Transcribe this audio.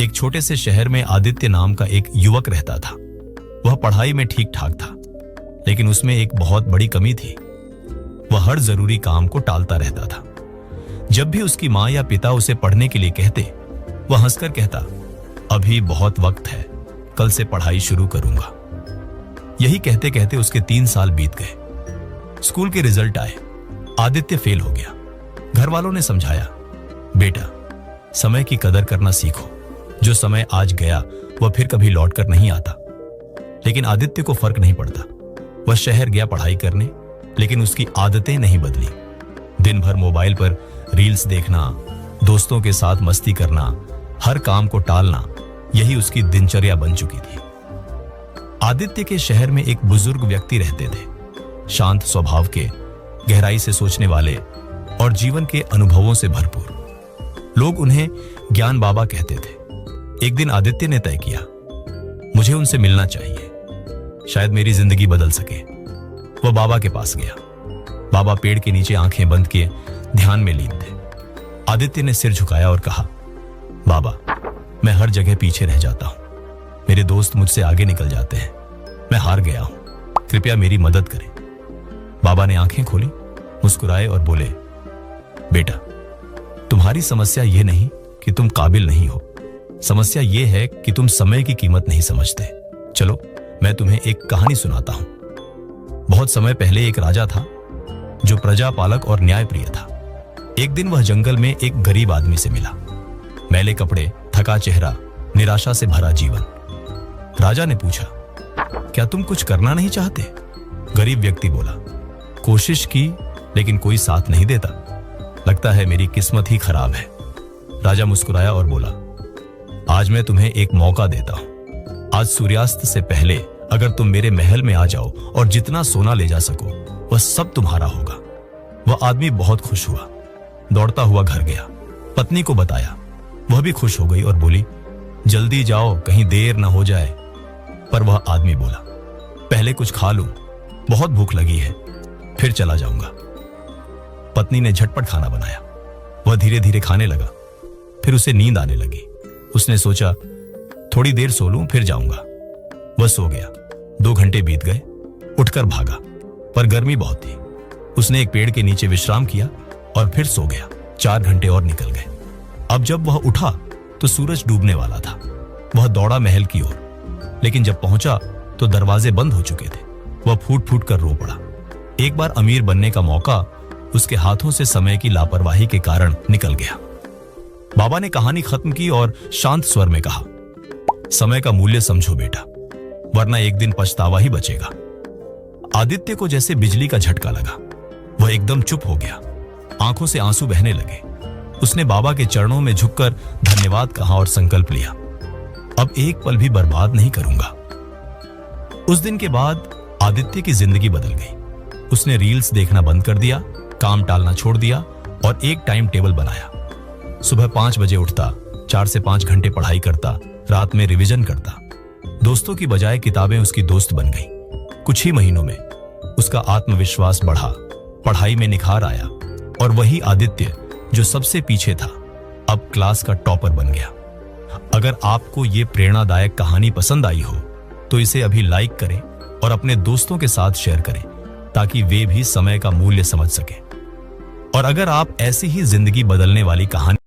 एक छोटे से शहर में आदित्य नाम का एक युवक रहता था। वह पढ़ाई में ठीक ठाक था, लेकिन उसमें एक बहुत बड़ी कमी थी। वह हर जरूरी काम को टालता रहता था। जब भी उसकी माँ या पिता उसे पढ़ने के लिए कहते, वह हंसकर कहता, अभी बहुत वक्त है, कल से पढ़ाई शुरू करूंगा। यही कहते कहते उसके 3 साल बीत गए। स्कूल के रिजल्ट आए। आदित्य फेल हो गया। घर वालों ने समझाया, बेटा समय की कदर करना सीखो। जो समय आज गया वह फिर कभी लौट कर नहीं आता। लेकिन आदित्य को फर्क नहीं पड़ता। वह शहर गया पढ़ाई करने, लेकिन उसकी आदतें नहीं बदली। दिन भर मोबाइल पर रील्स देखना, दोस्तों के साथ मस्ती करना, हर काम को टालना, यही उसकी दिनचर्या बन चुकी थी। आदित्य के शहर में एक बुजुर्ग व्यक्ति रहते थे, शांत स्वभाव के, गहराई से सोचने वाले और जीवन के अनुभवों से भरपूर। लोग उन्हें ज्ञान बाबा कहते थे। एक दिन आदित्य ने तय किया, मुझे उनसे मिलना चाहिए, शायद मेरी जिंदगी बदल सके। वह बाबा के पास गया। बाबा पेड़ के नीचे आंखें बंद किए ध्यान में लीन थे। आदित्य ने सिर झुकाया और कहा, बाबा मैं हर जगह पीछे रह जाता हूं। मेरे दोस्त मुझसे आगे निकल जाते हैं। मैं हार गया हूं, कृपया मेरी मदद करें। बाबा ने आंखें खोली, मुस्कुराए और बोले, बेटा तुम्हारी समस्या यह नहीं कि तुम काबिल नहीं हो, समस्या यह है कि तुम समय की कीमत नहीं समझते। चलो मैं तुम्हें एक कहानी सुनाता हूं। बहुत समय पहले एक राजा था जो प्रजापालक और न्यायप्रिय था। एक दिन वह जंगल में एक गरीब आदमी से मिला। मैले कपड़े, थका चेहरा, निराशा से भरा जीवन। राजा ने पूछा, क्या तुम कुछ करना नहीं चाहते? गरीब व्यक्ति बोला, कोशिश की लेकिन कोई साथ नहीं देता। लगता है मेरी किस्मत ही खराब है। राजा मुस्कुराया और बोला, आज मैं तुम्हें एक मौका देता हूं। आज सूर्यास्त से पहले अगर तुम मेरे महल में आ जाओ और जितना सोना ले जा सको वह सब तुम्हारा होगा। वह आदमी बहुत खुश हुआ, दौड़ता हुआ घर गया, पत्नी को बताया। वह भी खुश हो गई और बोली, जल्दी जाओ कहीं देर ना हो जाए। पर वह आदमी बोला, पहले कुछ खा लूं, बहुत भूख लगी है, फिर चला जाऊंगा। पत्नी ने झटपट खाना बनाया। वह धीरे धीरे खाने लगा। फिर उसे नींद आने लगी। उसने सोचा, थोड़ी देर सो लूं फिर जाऊंगा। वह सो गया। 2 घंटे बीत गए। उठकर भागा, पर गर्मी बहुत थी। उसने एक पेड़ के नीचे विश्राम किया और फिर सो गया। 4 घंटे और निकल गए। अब जब वह उठा तो सूरज डूबने वाला था। वह दौड़ा महल की ओर, लेकिन जब पहुंचा तो दरवाजे बंद हो चुके थे। वह फूट फूट कर रो पड़ा। एक बार अमीर बनने का मौका उसके हाथों से समय की लापरवाही के कारण निकल गया। बाबा ने कहानी खत्म की और शांत स्वर में कहा, समय का मूल्य समझो बेटा, वरना एक दिन पछतावा ही बचेगा। आदित्य को जैसे बिजली का झटका लगा। वह एकदम चुप हो गया। आंखों से आंसू बहने लगे। उसने बाबा के चरणों में झुककर धन्यवाद कहा और संकल्प लिया, अब एक पल भी बर्बाद नहीं करूंगा। उस दिन के बाद आदित्य की जिंदगी बदल गई। उसने रील्स देखना बंद कर दिया, काम टालना छोड़ दिया और एक टाइम टेबल बनाया। सुबह 5 बजे उठता, 4 से 5 घंटे पढ़ाई करता, रात में रिवीजन करता। दोस्तों की बजाय किताबें उसकी दोस्त बन गई। कुछ ही महीनों में उसका आत्मविश्वास बढ़ा, पढ़ाई में निखार आया और वही आदित्य जो सबसे पीछे था अब क्लास का टॉपर बन गया। अगर आपको ये प्रेरणादायक कहानी पसंद आई हो तो इसे अभी लाइक करें और अपने दोस्तों के साथ शेयर करें ताकि वे भी समय का मूल्य समझ सकें। और अगर आप ऐसी ही जिंदगी बदलने वाली कहानी